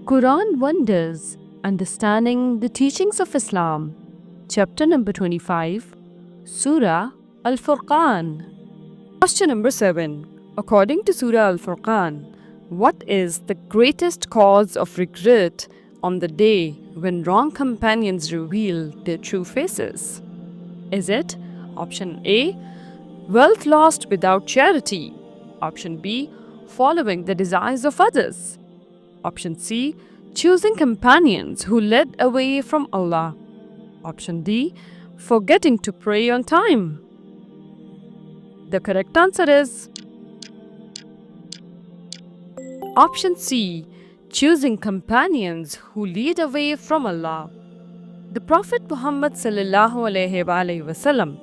Quran Wonders, Understanding the Teachings of Islam. Chapter number 25, Surah Al-Furqan. Question number 7. According to Surah Al-Furqan, what is the greatest cause of regret on the day when wrong companions reveal their true faces? Is it option A, wealth lost without charity? Option B, following the desires of others? Option C, choosing companions who led away from Allah? Option D, forgetting to pray on time? The correct answer is option C, choosing companions who lead away from Allah. The Prophet Muhammad ﷺ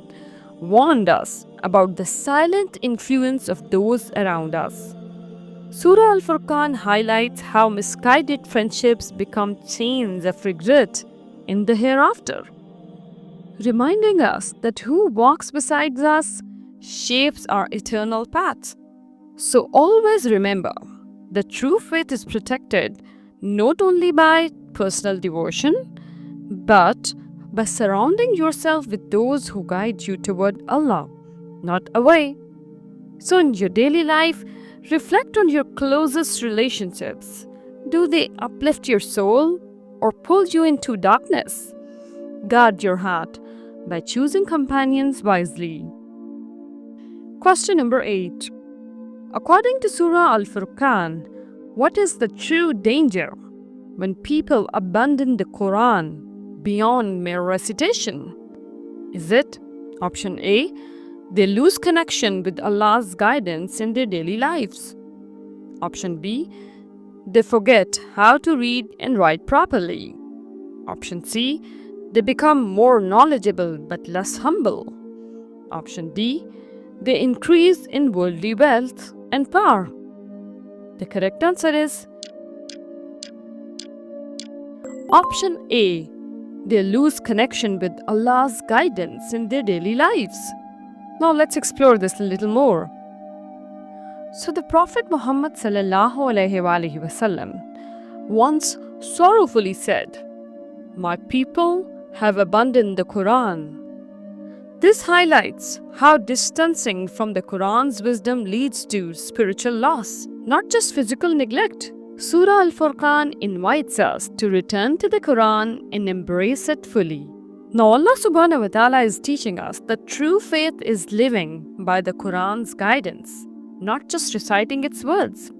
warned us about the silent influence of those around us. Surah Al-Furqan highlights how misguided friendships become chains of regret in the hereafter, reminding us that who walks beside us shapes our eternal path. So always remember, the true faith is protected not only by personal devotion, but by surrounding yourself with those who guide you toward Allah, not away. So in your daily life, reflect on your closest relationships. Do they uplift your soul or pull you into darkness? Guard your heart by choosing companions wisely. Question number 8. According to Surah Al-Furqan, what is the true danger when people abandon the Quran beyond mere recitation? Is it option A, they lose connection with Allah's guidance in their daily lives? Option B, they forget how to read and write properly? Option C, they become more knowledgeable but less humble? Option D, they increase in worldly wealth and power? The correct answer is option A, they lose connection with Allah's guidance in their daily lives. Now let's explore this a little more. So the Prophet Muhammad ﷺ once sorrowfully said, "My people have abandoned the Quran." This highlights how distancing from the Quran's wisdom leads to spiritual loss, not just physical neglect. Surah Al-Furqan invites us to return to the Quran and embrace it fully. Now Allah subhanahu wa ta'ala is teaching us that true faith is living by the Quran's guidance, not just reciting its words.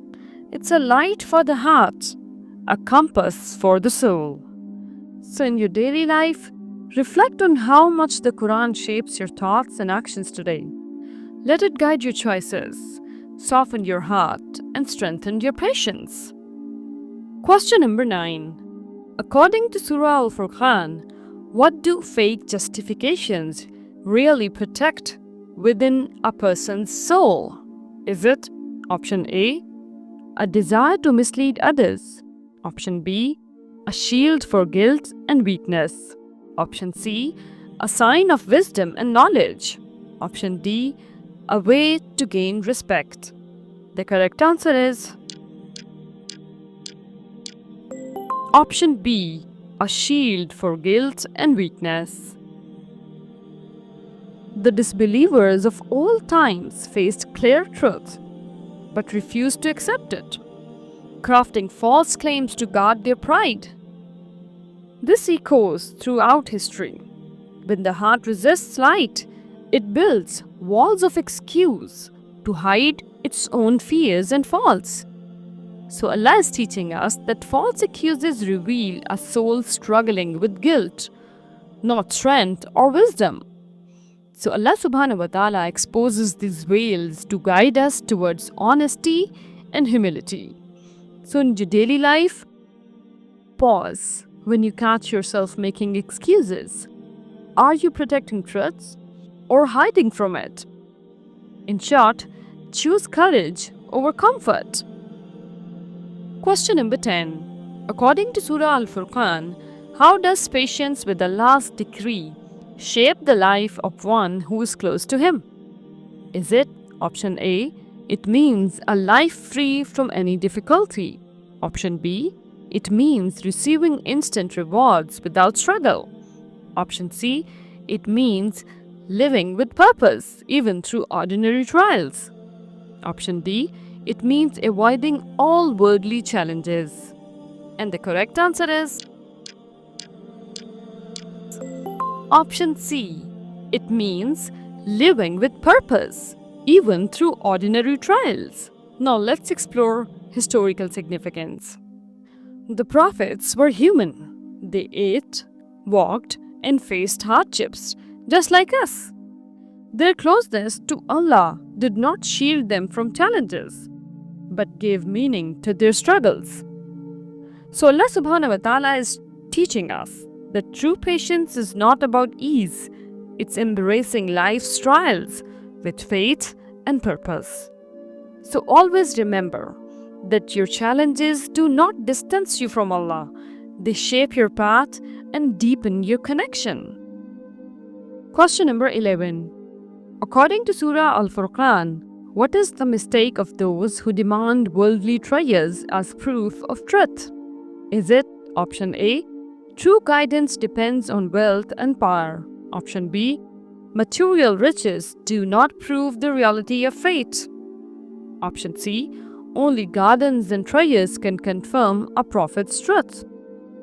It's a light for the heart, a compass for the soul. So in your daily life, reflect on how much the Quran shapes your thoughts and actions today. Let it guide your choices, soften your heart, and strengthen your patience. Question number 9. According to Surah Al-Furqan, what do fake justifications really protect within a person's soul? Is it option A, a desire to mislead others? Option B, a shield for guilt and weakness? Option C, a sign of wisdom and knowledge? Option D, a way to gain respect? The correct answer is option B, a shield for guilt and weakness. The disbelievers of all times faced clear truth, but refused to accept it, crafting false claims to guard their pride. This echoes throughout history. When the heart resists light, it builds walls of excuse to hide its own fears and faults. So Allah is teaching us that false excuses reveal a soul struggling with guilt, not strength or wisdom. So Allah subhanahu wa ta'ala exposes these veils to guide us towards honesty and humility. So in your daily life, pause when you catch yourself making excuses. Are you protecting truth or hiding from it? In short, choose courage over comfort. Question number 10. According to Surah Al-Furqan, how does patience with Allah's decree shape the life of one who is close to Him? Is it option A, it means a life free from any difficulty? Option B, it means receiving instant rewards without struggle. Option C, it means living with purpose even through ordinary trials. Option D, it means avoiding all worldly challenges. And the correct answer is Option C, it means living with purpose even through ordinary trials. Now let's explore historical significance. The prophets were human. They ate, walked, and faced hardships just like us. Their closeness to Allah did not shield them from challenges, but gave meaning to their struggles. So Allah subhanahu wa ta'ala is teaching us that true patience is not about ease, it's embracing life's trials with faith and purpose. So always remember that your challenges do not distance you from Allah, they shape your path and deepen your connection. Question number 11. According to Surah Al-Furqan, what is the mistake of those who demand worldly treasures as proof of truth? Is it option A, true guidance depends on wealth and power? Option B, material riches do not prove the reality of faith? Option C, only gardens and treasures can confirm a prophet's truth?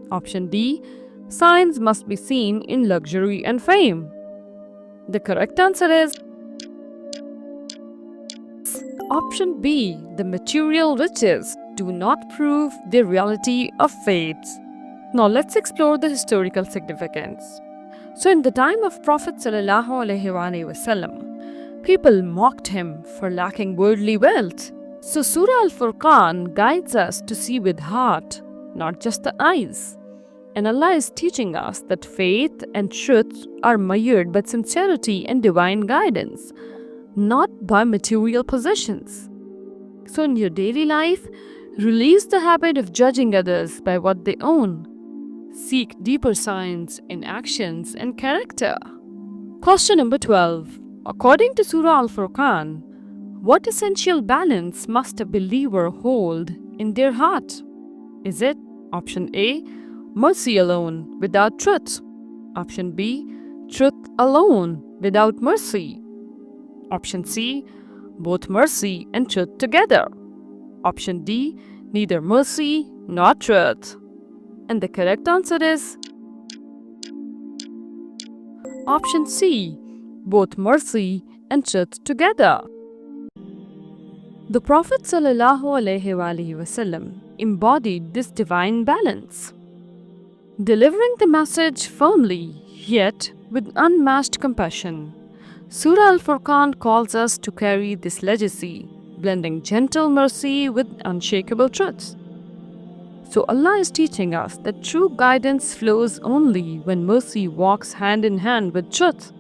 Option D, signs must be seen in luxury and fame? The correct answer is Option B, the material riches do not prove the reality of faith. Now let's explore the historical significance. So in the time of Prophet ﷺ, people mocked him for lacking worldly wealth. So Surah Al-Furqan guides us to see with heart, not just the eyes. And Allah is teaching us that faith and truth are measured by sincerity and divine guidance, not by material possessions. So in your daily life, release the habit of judging others by what they own. Seek deeper signs in actions and character. Question number 12. According to Surah Al-Furqan, what essential balance must a believer hold in their heart? Is it option A, mercy alone without truth? Option B, truth alone without mercy? Option C, both mercy and truth together? Option D, neither mercy nor truth? And the correct answer is Option C, both mercy and truth together. The Prophet ﷺ embodied this divine balance, delivering the message firmly yet with unmatched compassion. Surah Al-Furqan calls us to carry this legacy, blending gentle mercy with unshakable truth. So Allah is teaching us that true guidance flows only when mercy walks hand in hand with truth.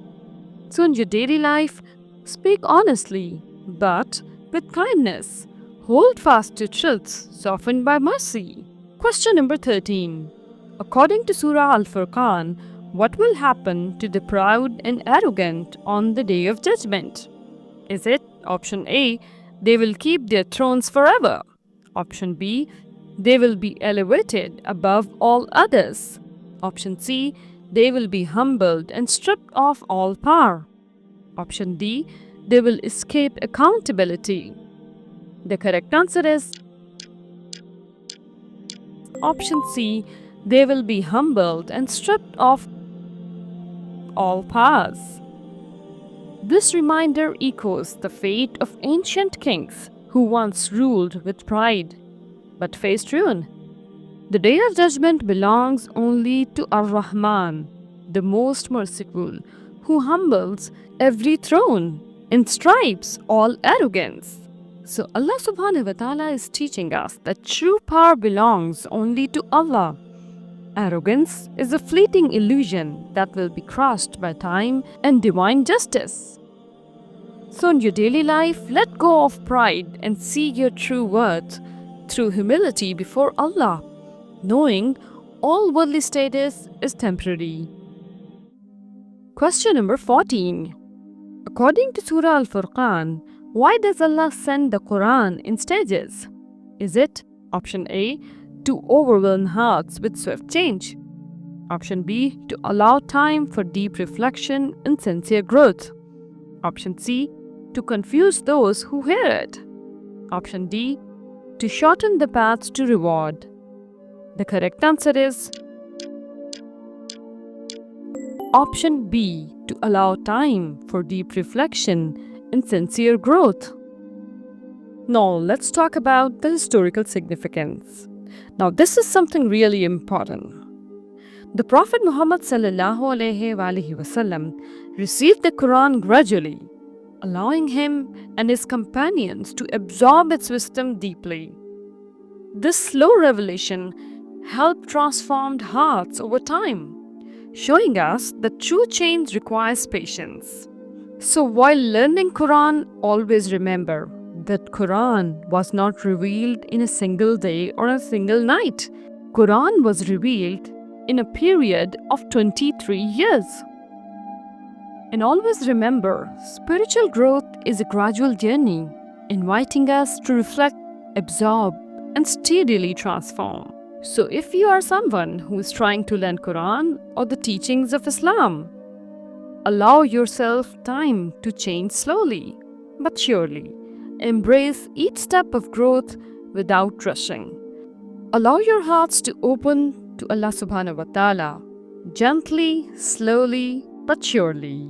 So in your daily life, speak honestly, but with kindness. Hold fast to truths softened by mercy. Question number 13. According to Surah Al-Furqan, what will happen to the proud and arrogant on the Day of Judgment? Is it option A, they will keep their thrones forever? Option B, they will be elevated above all others? Option C, they will be humbled and stripped of all power? Option D, they will escape accountability? The correct answer is Option C, they will be humbled and stripped of all powers. This reminder echoes the fate of ancient kings who once ruled with pride but faced ruin. The Day of Judgment belongs only to Ar-Rahman, the most merciful, who humbles every throne and stripes all arrogance. So Allah subhanahu wa ta'ala is teaching us that true power belongs only to Allah. Arrogance is a fleeting illusion that will be crushed by time and divine justice. So in your daily life, let go of pride and see your true worth through humility before Allah, knowing all worldly status is temporary. Question number 14. According to Surah Al-Furqan, why does Allah send the Quran in stages? Is it option A, to overwhelm hearts with swift change. Option B, to allow time for deep reflection and sincere growth. Option C, to confuse those who hear it. Option D, to shorten the path to reward. The correct answer is Option B, to allow time for deep reflection and sincere growth. Now, let's talk about the historical significance. Now, this is something really important. The Prophet Muhammad ﷺ received the Quran gradually, allowing him and his companions to absorb its wisdom deeply. This slow revelation helped transform hearts over time, showing us that true change requires patience. So while learning Quran, always remember that Quran was not revealed in a single day or a single night. Quran was revealed in a period of 23 years. And always remember, spiritual growth is a gradual journey, inviting us to reflect, absorb, and steadily transform. So if you are someone who is trying to learn Quran or the teachings of Islam, allow yourself time to change slowly but surely. Embrace each step of growth without rushing. Allow your hearts to open to Allah subhanahu wa ta'ala, gently, slowly, but surely.